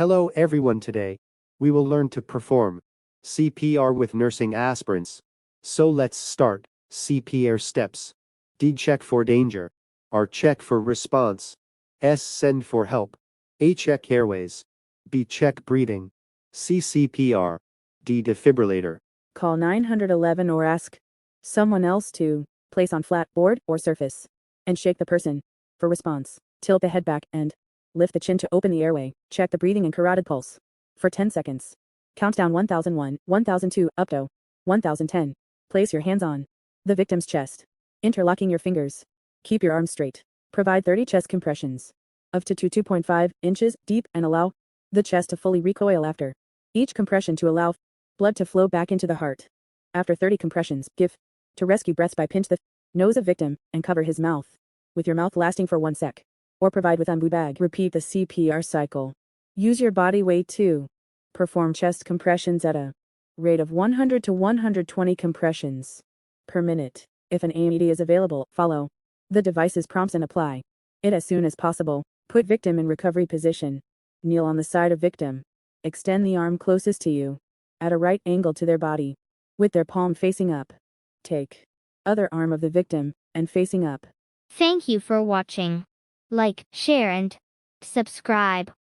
Hello everyone, today we will learn to perform CPR with nursing aspirants. So let's start. CPR steps. D. Check for danger. R. Check for response. S. Send for help. A. Check airways. B. Check breathing. C. CPR. D. Defibrillator. Call 911 or ask someone else to place on flat board or surface and shake the person. For response, tilt the head back and lift the chin to open the airway. Check the breathing and carotid pulse for 10 seconds. Count down 1001, 1002, up to 1010. Place your hands on the victim's chest, interlocking your fingers. Keep your arms straight. Provide 30 chest compressions up to 2.5 inches deep and allow the chest to fully recoil after each compression to allow blood to flow back into the heart. After 30 compressions, give to rescue breaths by pinch the nose of victim and cover his mouth with your mouth lasting for 1 sec. Or provide with umbu bag. Repeat the CPR cycle. Use your body weight to perform chest compressions at a rate of 100 to 120 compressions per minute. If an AED is available, follow the device's prompts and apply it as soon as possible. Put victim in recovery position. Kneel on the side of victim. Extend the arm closest to you at a right angle to their body, with their palm facing up. Take other arm of the victim and facing up. Thank you for watching. Like, share and subscribe.